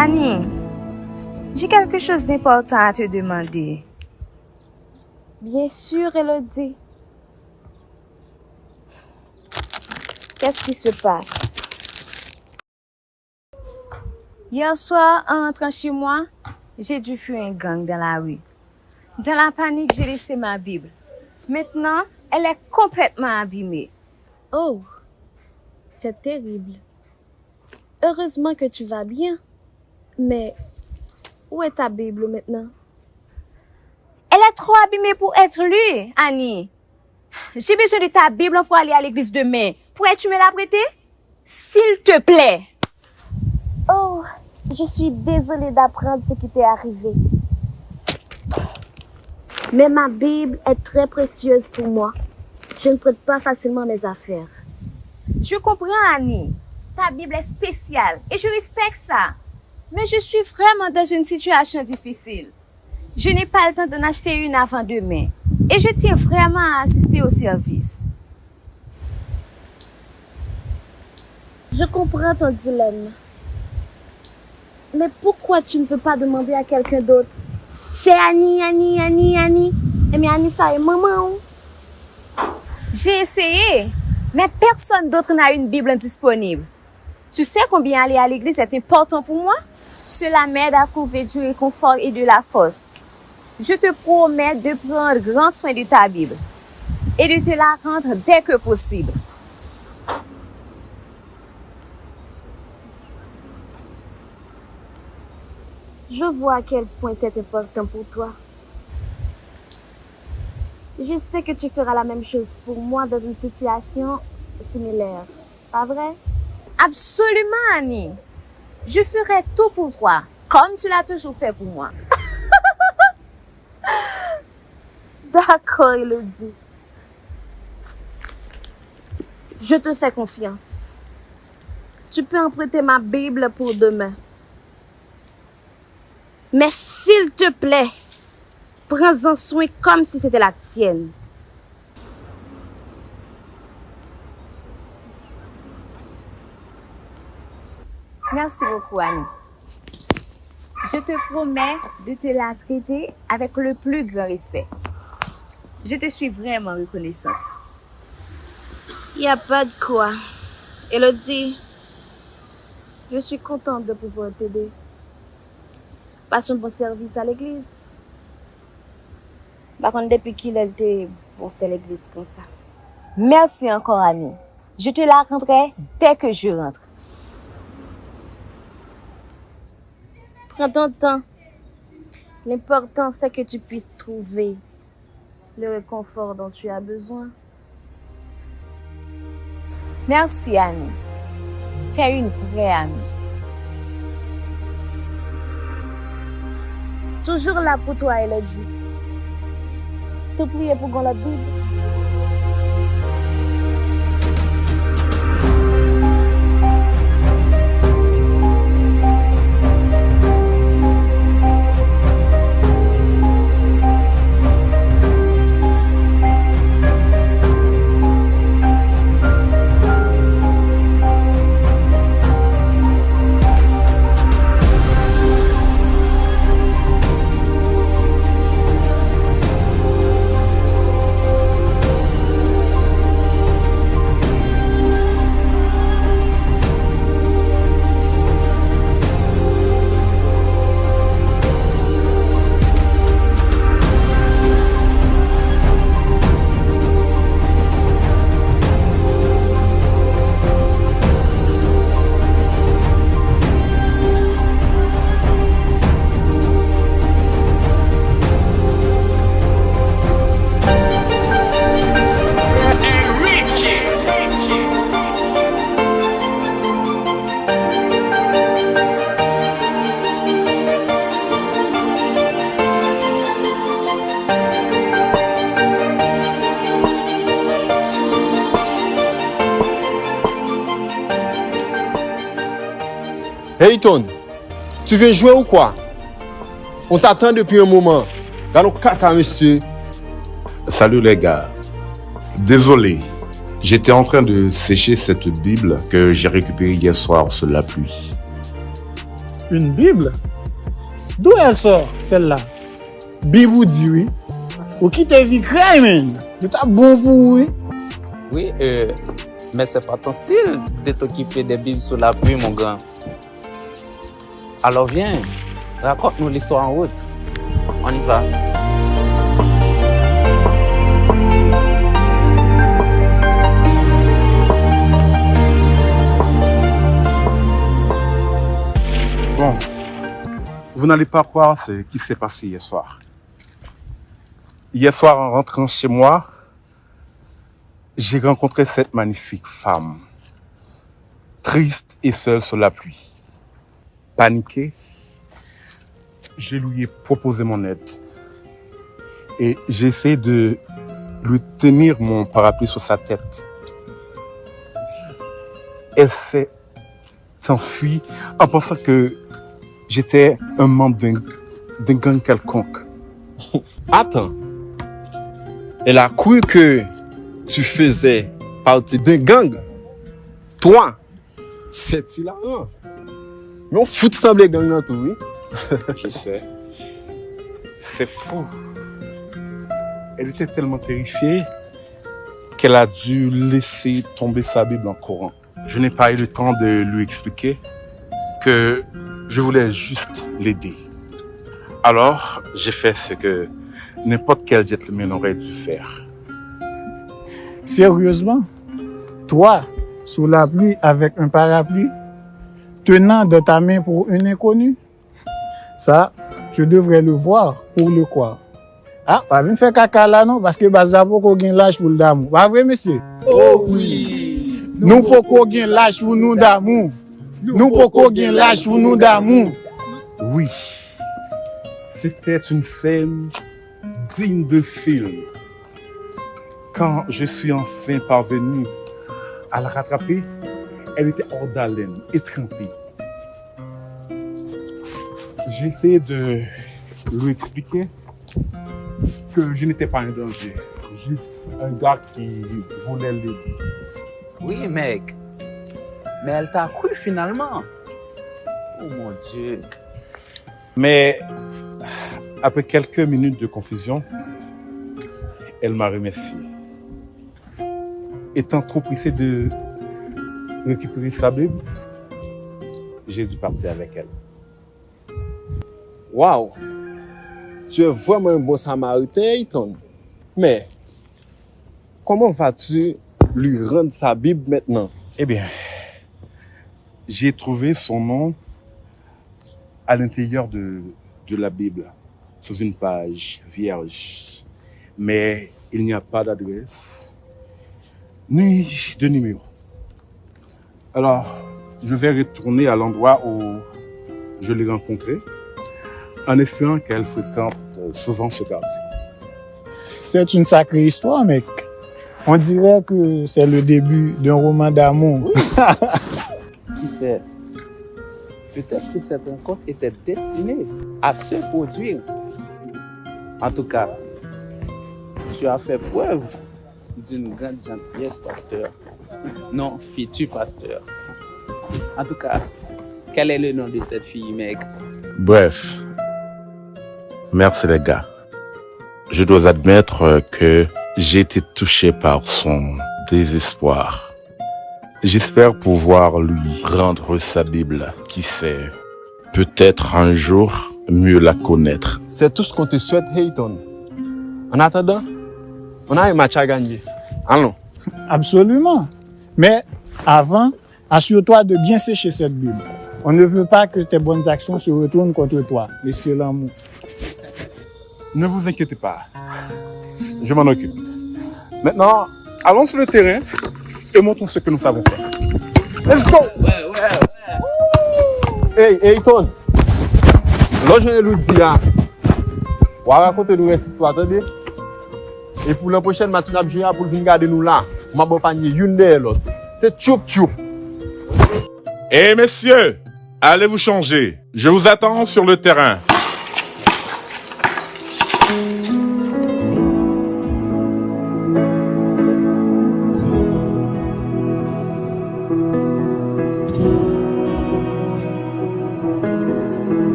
Annie, j'ai quelque chose d'important à te demander. Bien sûr, Elodie. Qu'est-ce qui se passe? Hier soir, en rentrant chez moi, j'ai dû fuir un gang dans la rue. Dans la panique, j'ai laissé ma Bible. Maintenant, elle est complètement abîmée. Oh, c'est terrible. Heureusement que tu vas bien. Mais où est ta Bible maintenant? Elle est trop abîmée pour être lue, Annie. J'ai besoin de ta Bible pour aller à l'église demain. Pourrais-tu me la prêter? S'il te plaît. Oh, je suis désolée d'apprendre ce qui t'est arrivé. Mais ma Bible est très précieuse pour moi. Je ne prête pas facilement mes affaires. Je comprends, Annie. Ta Bible est spéciale et je respecte ça. Mais je suis vraiment dans une situation difficile. Je n'ai pas le temps d'en acheter une avant demain. Et je tiens vraiment à assister au service. Je comprends ton dilemme. Mais pourquoi tu ne peux pas demander à quelqu'un d'autre? C'est Annie. Eh bien, Annie, ça est maman. J'ai essayé, mais personne d'autre n'a une Bible disponible. Tu sais combien aller à l'église est important pour moi? Cela m'aide à trouver du réconfort et de la force. Je te promets de prendre grand soin de ta Bible et de te la rendre dès que possible. Je vois à quel point c'est important pour toi. Je sais que tu feras la même chose pour moi dans une situation similaire. Pas vrai? Absolument, Annie. Je ferai tout pour toi, comme tu l'as toujours fait pour moi. D'accord, Elodie. Je te fais confiance. Tu peux emprunter ma Bible pour demain. Mais s'il te plaît, prends-en soin comme si c'était la tienne. Merci beaucoup, Annie. Je te promets de te la traiter avec le plus grand respect. Je te suis vraiment reconnaissante. Il n'y a pas de quoi. Elodie, je suis contente de pouvoir t'aider. Passe un bon service à l'église. Par contre, depuis qu'il a été bon, c'est l'église comme ça. Merci encore, Annie. Je te la rendrai dès que je rentre. Prends ton temps. L'important, c'est que tu puisses trouver le réconfort dont tu as besoin. Merci, Annie. Tu es une vraie amie. Toujours là pour toi, Elodie. Te prier pour qu'on la Bible. Hayton, tu viens jouer ou quoi? On t'attend depuis un moment. Dans nos caca, monsieur. Salut les gars. Désolé, j'étais en train de sécher cette Bible que j'ai récupérée hier soir sous la pluie. Une Bible? D'où elle sort, celle-là? Bible dit oui. Ou qui t'a vu créer, man? C'est bon pour oui. Oui, mais c'est pas ton style de t'occuper des Bibles sous la pluie, mon grand. Alors viens, raconte-nous l'histoire en route. On y va. Bon, vous n'allez pas croire ce qui s'est passé hier soir. Hier soir, en rentrant chez moi, j'ai rencontré cette magnifique femme, triste et seule sous la pluie. Paniqué, je lui ai proposé mon aide et j'ai essayé de lui tenir mon parapluie sur sa tête. Elle s'est enfuie en pensant que j'étais un membre d'un gang quelconque. Attends. Elle a cru que tu faisais partie d'un gang. Toi, c'est hilarant. Mais on fout sembler gang dans tout, oui. Je sais. C'est fou. Elle était tellement terrifiée qu'elle a dû laisser tomber sa Bible en courant. Je n'ai pas eu le temps de lui expliquer que je voulais juste l'aider. Alors, j'ai fait ce que n'importe quel gentleman aurait dû faire. Sérieusement? Toi, sous la pluie avec un parapluie, tenant dans ta main pour une inconnue? Ça, tu devrais le voir pour le croire. Ah, pas venir faire caca là, non? Parce que Bazabo ko gen lâche pour le d'amour. Pas vrai, monsieur? Oh oui. Nous poko gen lâche pour nous d'amour. Nous poko gen lâche pour nous d'amour. Oui, c'était une scène digne de film. Quand je suis enfin parvenu à la rattraper, elle était hors d'haleine, étreintée. J'ai essayé de lui expliquer que je n'étais pas un danger, juste un gars qui voulait l'aider. Oui, mec. Mais elle t'a cru finalement. Oh mon Dieu. Mais après quelques minutes de confusion, elle m'a remercié. Étant trop pressé de récupérer sa Bible, j'ai dû partir avec elle. Waouh. Tu es vraiment un bon samaritain, Hayton. Mais, comment vas-tu lui rendre sa Bible maintenant? Eh bien, j'ai trouvé son nom à l'intérieur de la Bible, sous une page vierge. Mais il n'y a pas d'adresse, ni de numéro. Alors, je vais retourner à l'endroit où je l'ai rencontrée, en espérant qu'elle fréquente souvent ce quartier. C'est une sacrée histoire, mec. On dirait que c'est le début d'un roman d'amour. Qui sait? Peut-être que cette rencontre était destinée à se produire. En tout cas, tu as fait preuve d'une grande gentillesse, pasteur. Non, futur pasteur. En tout cas, quel est le nom de cette fille, mec? Bref, merci les gars. Je dois admettre que j'ai été touché par son désespoir. J'espère pouvoir lui rendre sa Bible. Qui sait, peut-être un jour mieux la connaître. C'est tout ce qu'on te souhaite, Hayton. En attendant, on a un match à gagner. Allons. Absolument. Mais avant, assure-toi de bien sécher cette Bible. On ne veut pas que tes bonnes actions se retournent contre toi, monsieur l'amour. Ne vous inquiétez pas, je m'en occupe. Maintenant, allons sur le terrain et montrons ce que nous savons faire. Let's go! Hey, Hayton. Là, je vais lui dire, on va raconter nous cette histoire, attendez. Et pour la prochaine match, on va jouer pour venir garder nous là. On va pas panier une de l'autre. C'est tchoup tchoup. Eh messieurs, Allez vous changer. Je vous attends sur le terrain.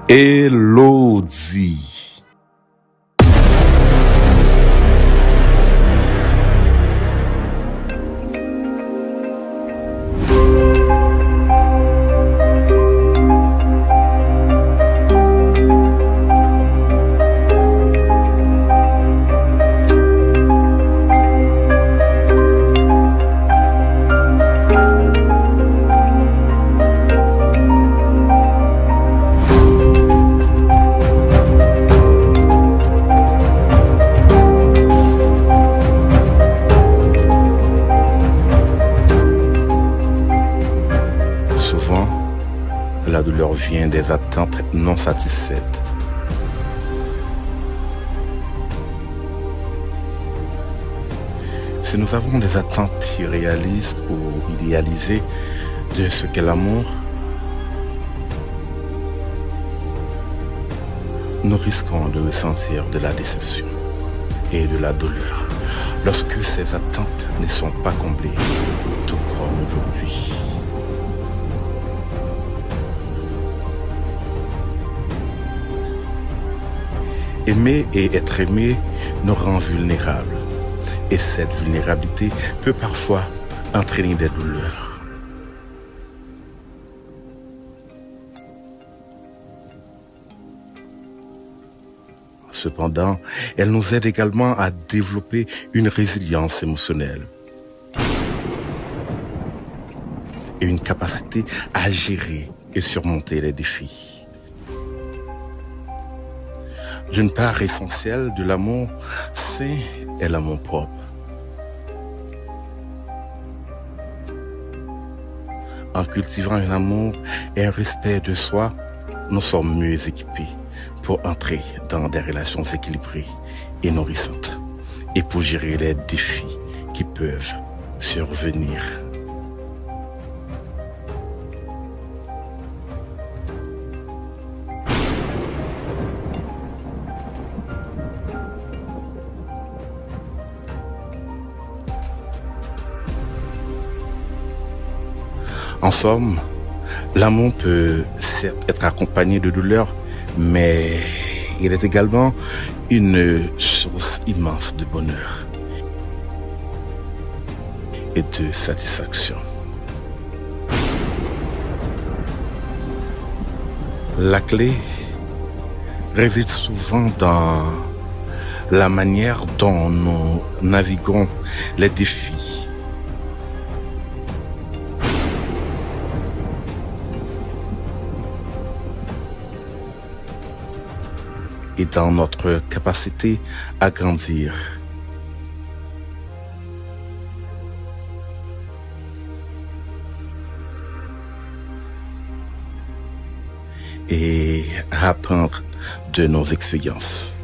Elodie. La douleur vient des attentes non satisfaites. Si nous avons des attentes irréalistes ou idéalisées de ce qu'est l'amour, nous risquons de ressentir de la déception et de la douleur lorsque ces attentes ne sont pas comblées, tout comme aujourd'hui. Aimer et être aimé nous rend vulnérables. Et cette vulnérabilité peut parfois entraîner des douleurs. Cependant, elle nous aide également à développer une résilience émotionnelle et une capacité à gérer et surmonter les défis. D'une part essentielle de l'amour, c'est l'amour propre. En cultivant un amour et un respect de soi, nous sommes mieux équipés pour entrer dans des relations équilibrées et nourrissantes et pour gérer les défis qui peuvent survenir. En somme, l'amour peut certes être accompagné de douleur, mais il est également une source immense de bonheur et de satisfaction. La clé réside souvent dans la manière dont nous naviguons les défis et dans notre capacité à grandir. Et à apprendre de nos expériences.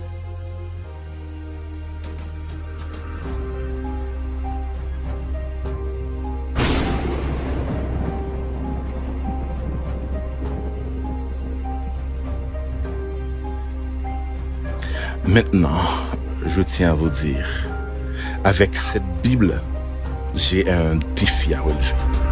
Maintenant, je tiens à vous dire, avec cette Bible, j'ai un défi à relever.